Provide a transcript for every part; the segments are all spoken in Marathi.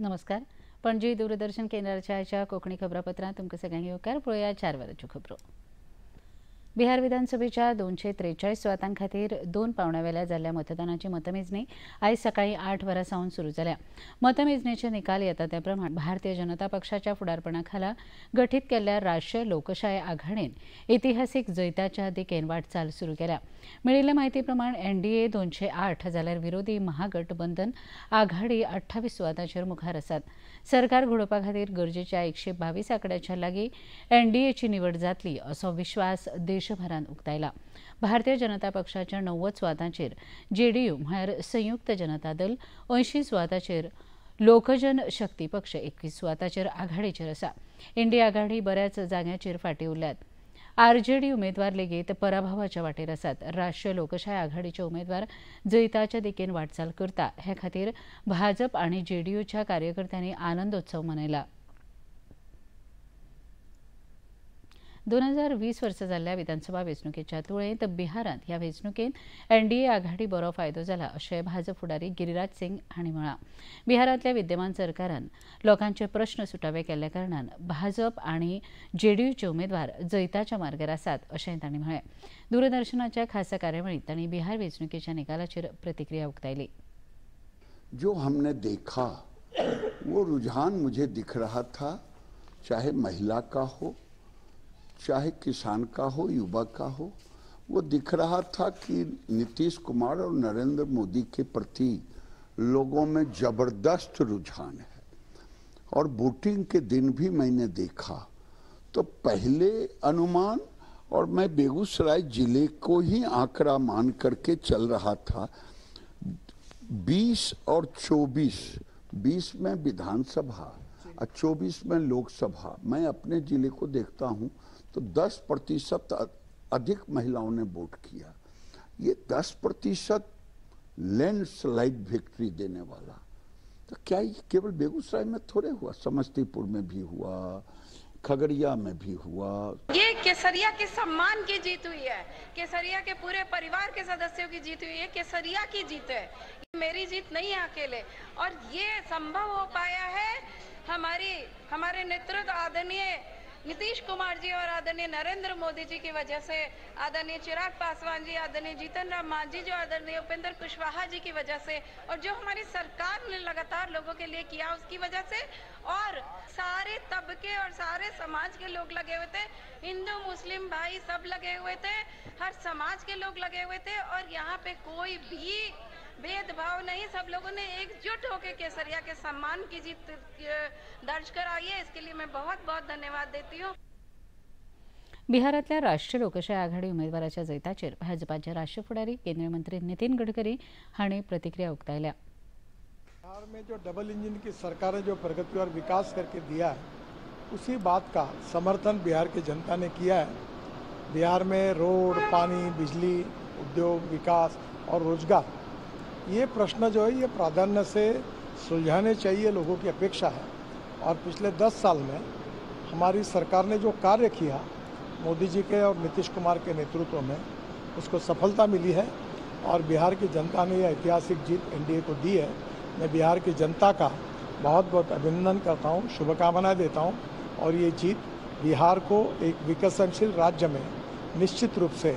नमस्कार. पणजी दूरदर्शन केंद्राच्या कोकणी खबरापत्रात तुमकां सगळ्यांक येवकार. पळोवया 4 वरांच्यो खबरो. बिहार विधानसभेच्या 243 सुवातां खातीर 2 पावंड्यावेल्या जाल्ल्या मतदानाची मतमेजणी आयज सकाळी 8 वरां सावन सुरू जाल्या. मतमेजणेचे निकाल येता ते प्रमाण भारतीय जनता पक्षाच्या फुडारपणाखाला गठीत केल्ल्या राष्ट्रीय लोकशाय आघाडीन इतिहासीक जैताच्या दिकेन वाटचाल सुरू केल्या. मेळिल्ले म्हायती प्रमाण एनडीए 208 जाल्यार विरोधी महागठबंधन आघाडी 28 सुवातांचेर मुखार आसात. सरकार घडोवपा खातीर गरजेच्या 122 आंकड्याच्या लागीं एनडीएची निवड जातली असो विश्वास देशभरान उक्तायला. भारतीय जनता पक्षाच्या 90 सुवातांचेर जेडीयू म्हळ्यार संयुक्त जनता दल 80 सुवातांचेर लोकजन शक्ती पक्ष 21 सुवातांचेर आघाडीचेर आसा. इंडिया आघाडी बऱ्याच जाग्यांचेर फाटीं उरल्यात. आरजेडी उमेदवार लेगीत पराभवाच्या वाटेर आसात. राष्ट्रीय लोकशाय आघाडीचे उमेदवार जैताच्या दिकेन वाटचाल करता हे खातीर भाजप आनी जेडीयूच्या कार्यकर्त्यांनी आनंदोत्सव मनयला. 2020 वर्सा जाल्ल्या विधानसभा वेंचणुकेच्या तुळेंत बिहारांत ह्या वेंचणुकेंत एनडीए आघाडी बरो फायदो जाला अशें भाजप फुडारी गिरिराज सिंग हांणी म्हळां. बिहारांतल्या विद्यमान सरकारान लोकांचे प्रस्न सुटावे केल्ल्या कारणान भाजप आनी जेडीयूचे उमेदवार जैताच्या मार्गार आसात अशेंय तांणी म्हळें. दूरदर्शनाच्या खासा कार्यावळींत तांणी बिहार वेंचणुकेच्या निकालाचेर प्रतिक्रिया उक्तायली. जो हमने देखा वो रुझान मुझे दिख रहा था, चाहे महिला का हो, चाहे किसान का हो, युवा का हो, वो दिख रहा था कि नीतीश कुमार और नरेंद्र मोदी के प्रति लोगों में जबरदस्त रुझान है. और वोटिंग के दिन भी मैंने देखा तो पहले अनुमान, और मैं बेगूसराय जिले को ही आंकड़ा मान करके चल रहा था, 20 और 20 में विधानसभा और 24 में लोकसभा, मैं अपने जिले को देखता हूं तो 10% अधिक महिलाओं ने वोट किया. ये 10% लैंडस्लाइड विक्ट्री देने वाला. तो क्या ये केवल बेगूसराय में थोड़े हुआ, समस्तीपुर में भी हुआ, खगड़िया में भी हुआ. ये केसरिया के सम्मान की जीत हुई है, केसरिया के पूरे परिवार के सदस्यों की जीत हुई है, केसरिया की जीत है. मेरी जीत नहीं है अकेले, और ये संभव हो पाया है हमारे नेतृत्व आदरणीय नीतीश कुमार जी और आदरणीय नरेंद्र मोदी जी की वजह से, आदरणीय चिराग पासवान जी, आदरणीय जीतन राम मांझी जो, आदरणीय उपेंद्र कुशवाहा जी की वजह से, और जो हमारी सरकार ने लगातार लोगों के लिए किया उसकी वजह से, और सारे तबके और सारे समाज के लोग लगे हुए थे, हिंदू मुस्लिम भाई सब लगे हुए थे, हर समाज के लोग लगे हुए थे, और यहाँ पे कोई भी भेदभाव नहीं. सब लोगों ने एकजुट होकर केसरिया के सम्मान की जीत दर्ज कराई है. इसके लिए मैं बहुत बहुत धन्यवाद देती हूँ. बिहारातल्या राष्ट्रीय लोकशाय आघाडी उमेदवाराच्या जैताचेर भाजपाचे राष्ट्रीय फुडारी केंद्रीय मंत्री नितीन गडकरी हांणी प्रतिक्रिया उक्तायल्या. बिहार में जो डबल इंजन की सरकार ने जो प्रगति और विकास करके दिया है, उसी बात का समर्थन बिहार की जनता ने किया है. बिहार में रोड, पानी, बिजली, उद्योग, विकास और रोजगार, ये प्रश्न जो है ये प्राधान्य से सुलझाने चाहिए, लोगों की अपेक्षा है. और पिछले 10 साल में हमारी सरकार ने जो कार्य किया मोदी जी के और नीतीश कुमार के नेतृत्व में, उसको सफलता मिली है, और बिहार की जनता ने यह ऐतिहासिक जीत एनडीए को दी है. मैं बिहार की जनता का बहुत बहुत अभिनंदन करता हूँ, शुभकामनाएं देता हूँ, और ये जीत बिहार को एक विकसनशील राज्य में निश्चित रूप से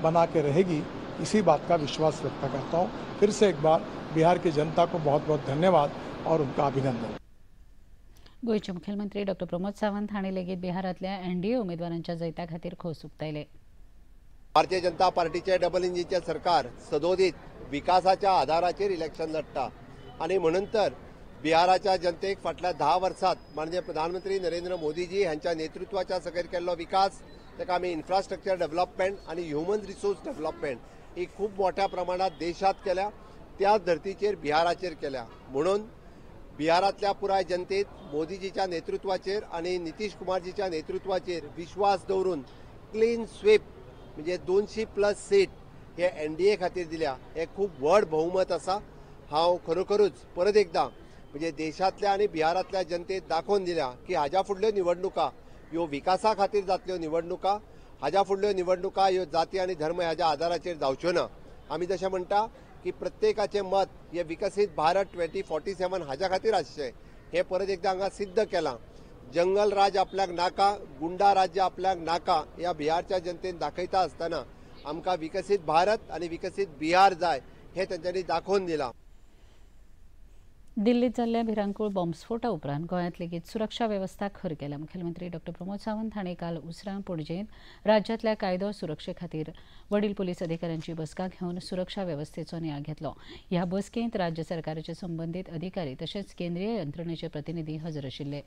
बना के रहेगी, इसी बात का विश्वास व्यक्त करता हूँ. फिर से एक बार बिहार की जनता को बहुत बहुत धन्यवाद और उनका अभिनंदन. गोयचे मुख्यमंत्री डॉ प्रमोद सावंत हांणी लेगीत बिहारातल्या एनडीए उमेदवारांच्या जैता खातीर खोस उक्तायले. भारतीय जनता पार्टीचे डबल इंजिनचे सरकार सदोदित विकासाच्या आधाराचेर इलेक्शन लढता, आणि म्हणून तर बिहाराच्या जनतेक फाटल्या 10 वर्सांत माननीय प्रधानमंत्री नरेंद्र मोदीजी यांच्या नेतृत्वाच्या सकयल केल्लो विकास, ताका आमी इन्फ्रास्ट्रक्चर डेव्हलपमेंट आणि ह्युमन रिसोर्स डेव्हलपमेंट ही खूप मोठ्या प्रमाणात देशात केल्या, त्याच धर्तीचेर बिहाराचेर केल्या. म्हणून बिहारातल्या पुराय जनतेत मोदीजीच्या नेतृत्वाचेर आणि नितीश कुमारजीच्या नेतृत्वाचेर विश्वास दवरून क्लीन स्वीप म्हणजे 200+ सीट हे एनडीए खातीर दिल्या. हे खूप व्हड बहुमत आसा. हांव खरोखरूच परत एकदा म्हणजे देशातल्या आणि बिहारातल्या जनतेत दाखोवन दिल्या की हाज्या फुडल्यो निवडणुका ह्यो विकासा खातीर जातल्यो निवडणुका, हाज्या फुडल्यो निवडणुका ह्यो जाती आणि धर्म ह्याच्या आधाराचेर जावच्यो ना. आमी जशें म्हणटा की प्रत्येकाचे मत हे विकसित भारत 2047 हाज्या खातीर आसचें, हे परत एकदा हांगा सिद्ध केलां. जंगल राज आपल्याक नाका, गुंडा राज्य आपल्याक नाका, ह्या बिहारच्या जनतेन दाखयता आसतना आमकां विकसीत भारत आनी विकसीत बिहार जाय हे तांच्यांनी दाखोवन दिलां. दिल्लीत जाल्ल्या भिरांकूळ बॉम्बस्फोटा उपरांत गोंयांत लेगीत सुरक्षा वेवस्था खर केल्या. मुखेलमंत्री डॉ प्रमोद सावंत हांणी काल उसरां पणजेंत राज्यांतल्या कायदो सुरक्षे खातीर वडील पुलीस अधिकाऱ्यांची बसका घेवन सुरक्षा वेवस्थेचो नियाळ घेतलो. ह्या बसकेंत राज्य सरकाराचे संबंदीत अधिकारी तशेंच केंद्रीय यंत्रणेचे प्रतिनिधी हजर आशिल्ले.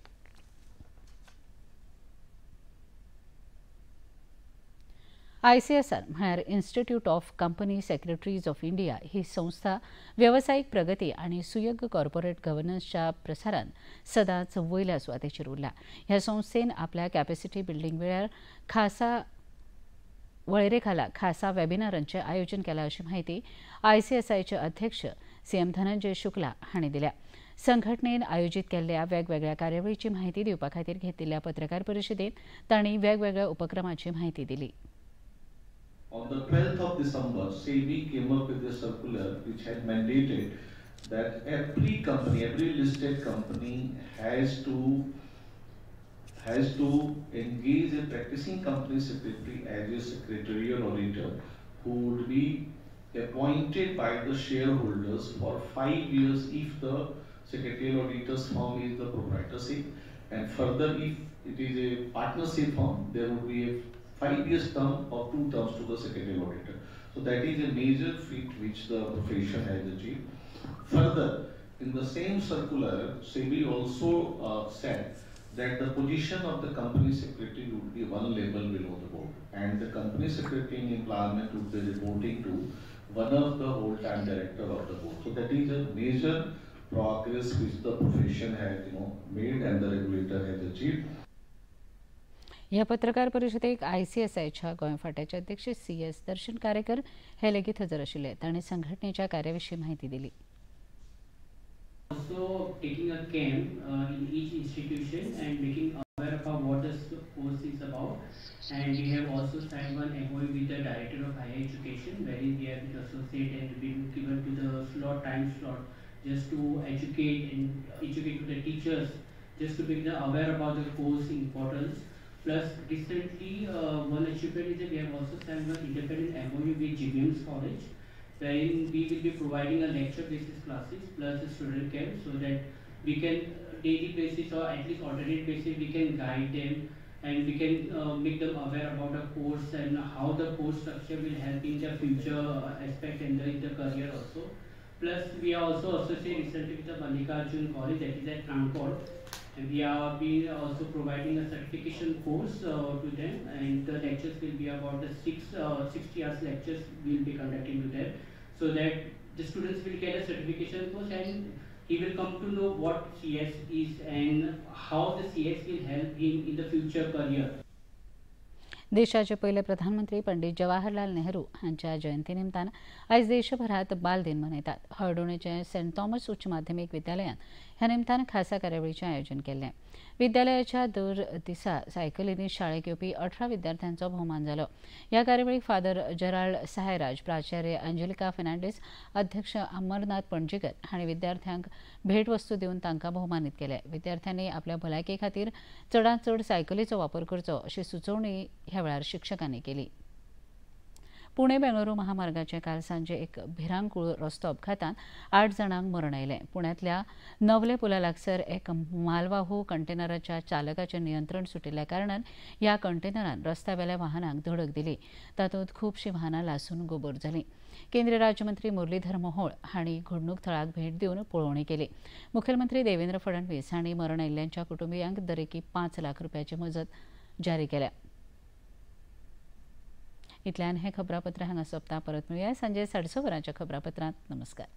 ICSR म्हळ्यार institute of company secretaries of India ही संस्था वेवसायीक प्रगती आनी सुयोग्य कॉर्पोरेट गव्हर्नन्सच्या प्रसारांत सदांच वयल्या सुवातेचेर उरल्या. ह्या संस्थेन आपल्या कॅपॅसिटी बिल्डिंग वेळार खासा वळेरेखाला खासा वेबिनारांचें आयोजन केलां अशी माहिती ICSIचे अध्यक्ष CM धनंजय शुक्ला हांणी दिल्या. संघटनेन आयोजीत केल्ल्या वेगवेगळ्या कार्यावळीची माहिती दिवपा खातीर घेतिल्ल्या पत्रकार परिशदेंत तांणी वेगवेगळ्या उपक्रमांची माहिती दिली. On the 12th of December, SEBI came up with a circular which had mandated that every company, every listed company has to engage a practicing company secretary as a secretarial auditor who would be appointed by the shareholders for 5 years if the secretarial auditor's firm is the proprietorship, and further if it is a partnership firm, there would be a 5 years term or 2 terms to the secretarial auditor. So that is a major feat which the profession has achieved. Further, in the same circular, SEBI also said that the position of the company secretary would be one level below the board, and the company secretary in employment would be reporting to one of the whole-time director of the board. So that is a major progress which the profession has made and the regulator has achieved. ह्या पत्रकार परिशदेक ICSIच्या गोंय फांट्याचे अध्यक्ष CS दर्शन कारेकर हे लेगीत हजर आशिल्ले. तांणी संघटनेच्या कार्याविशीं माहिती दिली. Also taking a camp in each institution and making aware about what the course is about, and we have also signed one MOU with the director of higher education wherein we have been associated and been given to the time slot just to educate to the teachers, just to make them aware about the course importance. Plus, recently, one achievement is that we have also signed an independent MOU with GBM's College, wherein we will be providing a lecture-basis classes plus a student camp, so that we can daily basis or at least alternate basis we can guide them and we can make them aware about the course and how the course structure will help in their future aspect and in the career also. Plus, we are also associated recently with the Mallikarjun College, that is at Rampur. And we are also providing a certification course to them, and the lectures will be about the 60 hours lectures we will be conducting to them, so that the students will get a certification course and he will come to know what CS is and how the CS will help him in the future career. देशाचे पयले प्रधानमंत्री पंडित जवाहरलाल नेहरू हांच्या जयंती निमतान आयज देशभरात बाल दिन मनयतात. हळडोणेचे सेंट थॉमस उच्च माध्यमीक विद्यालयान ह्या निमतान खासा कार्यावळीचें आयोजन केल्लें. विद्यालयाच्या दर दिसा सायकलींनी शाळेक येवपी 18 विद्यार्थ्यांचो भोवमान जालो. ह्या कार्यावळीक फादर जेराल्ड सायराज, प्राचार्य अंजेलिका फर्नांडीस, अध्यक्ष अमरनाथ पणजीकर हांणी विद्यार्थ्यांक भेटवस्तू दिवन तांकां भोवमानीत केले. विद्यार्थ्यांनी आपल्या भलायके खातीर चडांत चड सायकलीचो वापर करचो अशी सुचोवणी ह्या वेळार शिक्षकांनी केली. पुणे बेंगळुरू महामार्गाचे काल सांजे एक भिरांकूळ रस्तो अपघातांत 8 जाणांक मरण आयलें. पुण्यातल्या नवले पुला लागसार एक मालवाहू कंटेनराच्या चालकाचें नियंत्रण सुटिल्ल्या कारणान ह्या कंटेनरान रस्त्यावेल्या वाहनांक धडक दिली. तातूंत खुबशीं वाहनां लासून गोबोर जालीं. केंद्रीय राज्यमंत्री मुरलीधर मोहोळ हांणी घडणूक थळाक भेट दिवन पळोवणी केली. मुखेलमंत्री देवेंद्र फडणवीस हांणी मरण आयिल्ल्यांच्या कुटुंबियांक दरेकी 5 लाख रुपयाची मजत जारी केल्या. इतल्यान हें खबरापत्र हांगा सोंपता. परत मेळुया सांजे 6:30 वरांच्या खबरापत्रांत. नमस्कार.